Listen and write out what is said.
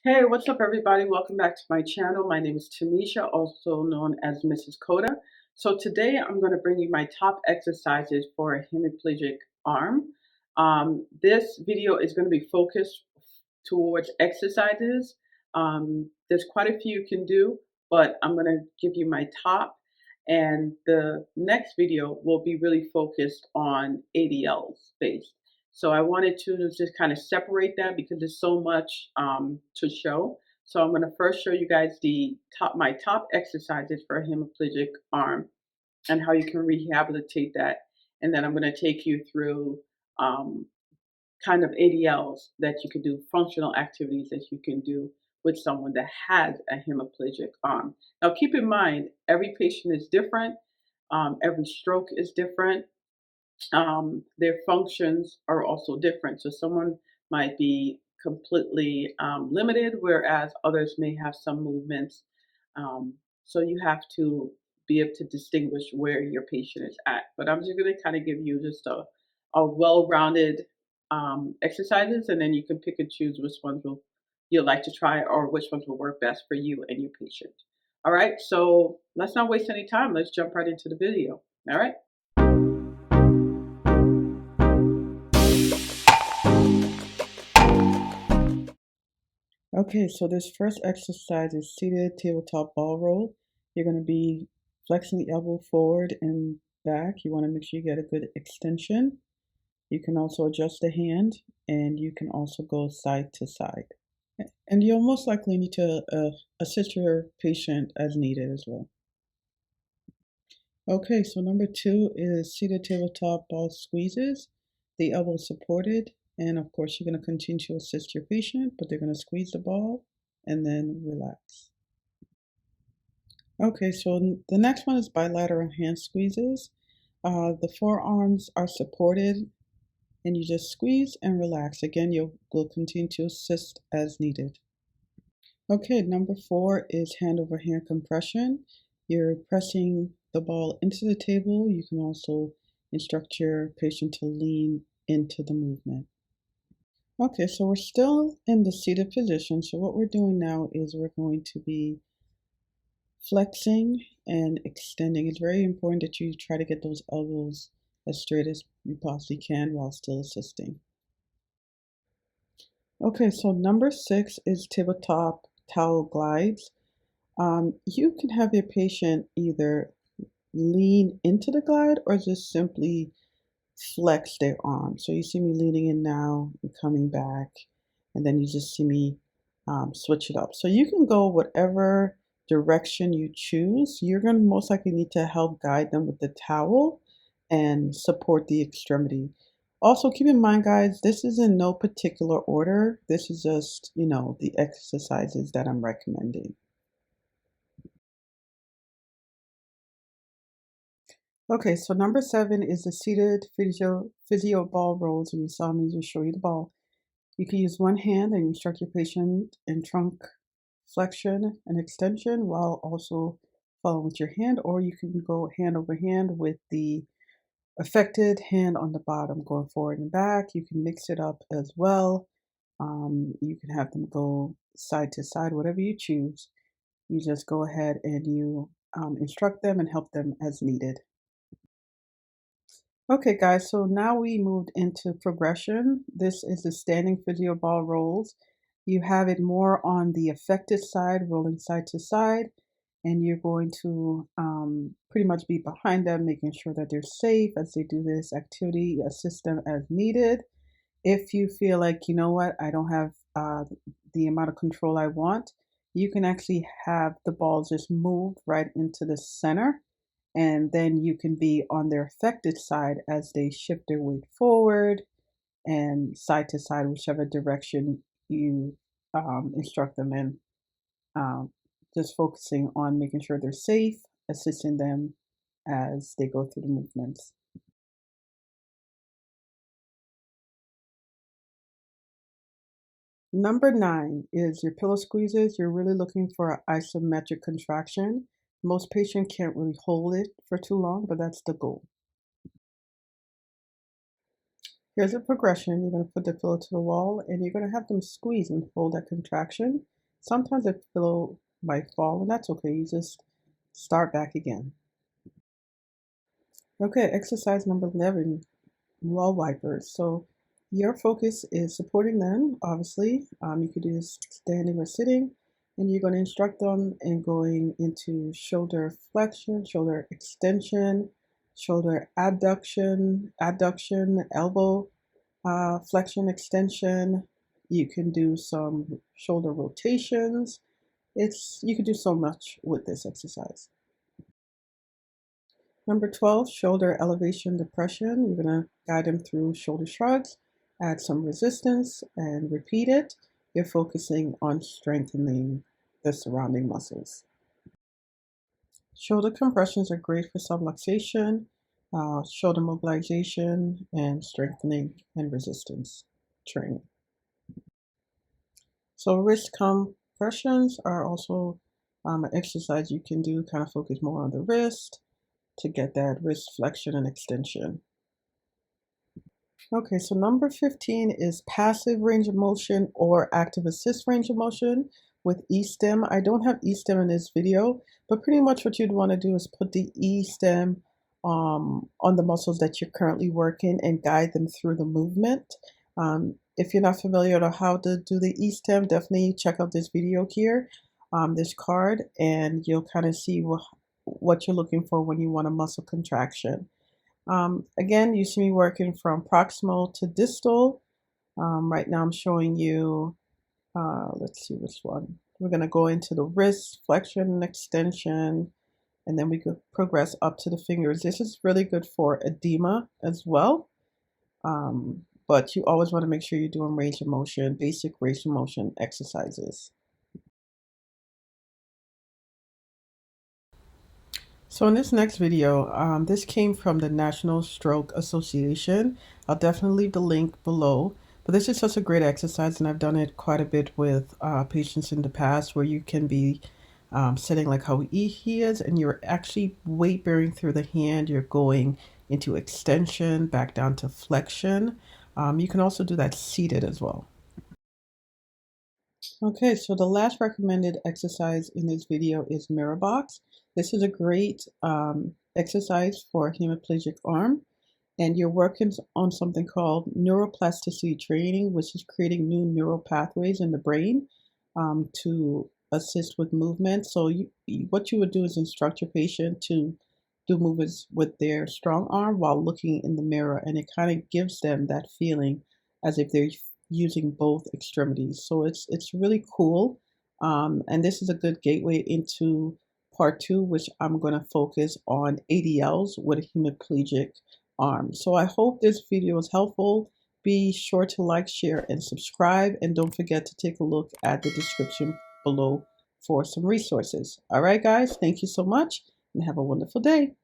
Hey, what's up, everybody? Welcome back to my channel. My name is Timisha, also known as Mrs. Coda. So today I'm going to bring you my top exercises for a hemiplegic arm. This video is going to be focused towards exercises. There's quite a few you can do, but I'm going to give you my top. And the next video will be really focused on ADLs based. So I wanted to just kind of separate that because there's so much to show. So I'm going to first show you guys my top exercises for a hemiplegic arm and how you can rehabilitate that. And then I'm going to take you through um, kind of ADLs that you can do, functional activities that you can do with someone that has a hemiplegic arm. Now keep in mind, every patient is different. Every stroke is different. Their functions are also different. So someone might be completely limited, whereas others may have some movements. So you have to be able to distinguish where your patient is at. But I'm just going to kind of give you just a well-rounded exercises, and then you can pick and choose which ones you'd like to try or which ones will work best for you and your patient. All right, so let's not waste any time. Let's jump right into the video. All right. Okay, so this first exercise is seated tabletop ball roll. You're going to be flexing the elbow forward and back. You want to make sure you get a good extension. You can also adjust the hand, and you can also go side to side. And you'll most likely need to assist your patient as needed as well. Okay, so number 2 is seated tabletop ball squeezes. The elbow supported, and of course you're going to continue to assist your patient, but they're going to squeeze the ball and then relax. Okay, so the next one is bilateral hand squeezes. The forearms are supported, and you just squeeze and relax. Again, will continue to assist as needed. Okay, number 4 is hand over hand compression. You're pressing the ball into the table. You can also instruct your patient to lean into the movement. Okay, so we're still in the seated position. So what we're doing now is we're going to be flexing and extending. It's very important that you try to get those elbows as straight as you possibly can while still assisting. Okay, so number 6 is tabletop towel glides. You can have your patient either lean into the glide or just simply flex their arm. So you see me leaning in now and coming back, and then you just see me switch it up. So you can go whatever direction you choose. You're going to most likely need to help guide them with the towel and support the extremity. Also, keep in mind, guys, this is in no particular order. This is just, the exercises that I'm recommending. Okay, so number 7 is the seated physio ball rolls, and you saw me just show you the ball. You can use one hand and instruct your patient in trunk flexion and extension while also following with your hand, or you can go hand over hand with the affected hand on the bottom going forward and back. You can mix it up as well. You can have them go side to side, whatever you choose. You just go ahead and you instruct them and help them as needed. Okay, guys, so now we moved into progression. This is the standing physio ball rolls. You have it more on the affected side, rolling side to side, and you're going to pretty much be behind them, making sure that they're safe as they do this activity, assist them as needed. If you feel like, you know what, I don't have the amount of control I want, you can actually have the ball just move right into the center, and then you can be on their affected side as they shift their weight forward and side to side, whichever direction you instruct them in. Just focusing on making sure they're safe, assisting them as they go through the movements. Number 9 is your pillow squeezes. You're really looking for an isometric contraction. Most patients can't really hold it for too long, but that's the goal. Here's a progression. You're going to put the pillow to the wall and you're going to have them squeeze and hold that contraction. Sometimes the pillow might fall and that's okay. You just start back again. Okay, exercise number 11, wall wipers. So your focus is supporting them, obviously. You could do this standing or sitting, and you're going to instruct them in going into shoulder flexion, shoulder extension, shoulder adduction, elbow flexion, extension. You can do some shoulder rotations. You can do so much with this exercise. Number 12, shoulder elevation depression. You're going to guide them through shoulder shrugs, add some resistance, and repeat it. You're focusing on strengthening the surrounding muscles. Shoulder compressions are great for subluxation, shoulder mobilization, and strengthening and resistance training. So wrist compressions are also an exercise you can do, kind of focus more on the wrist to get that wrist flexion and extension. Okay, so number 15 is passive range of motion or active assist range of motion with E-stem. I don't have E-stem in this video, but pretty much what you'd want to do is put the E-stem on the muscles that you're currently working and guide them through the movement. If you're not familiar with how to do the E-stem, definitely check out this video here, this card, and you'll kind of see what you're looking for when you want a muscle contraction. Again, you see me working from proximal to distal. Right now I'm showing you, let's see which one. We're going to go into the wrist flexion and extension, and then we could progress up to the fingers. This is really good for edema as well. But you always want to make sure you're doing range of motion, basic range of motion exercises. So in this next video, this came from the National Stroke Association. I'll definitely leave the link below. But this is such a great exercise, and I've done it quite a bit with patients in the past, where you can be sitting like how he is, and you're actually weight bearing through the hand. You're going into extension, back down to flexion. You can also do that seated as well. Okay, so the last recommended exercise in this video is Mirrorbox. This is a great exercise for hemiplegic arm, and you're working on something called neuroplasticity training, which is creating new neural pathways in the brain to assist with movement. So what you would do is instruct your patient to do movements with their strong arm while looking in the mirror, and it kind of gives them that feeling as if they're using both extremities. So it's really cool, and this is a good gateway into part 2, which I'm going to focus on ADLs with a hemiplegic arm. So I hope this video is helpful. Be sure to like, share, and subscribe, and don't forget to take a look at the description below for some resources. All right, guys, thank you so much, and have a wonderful day.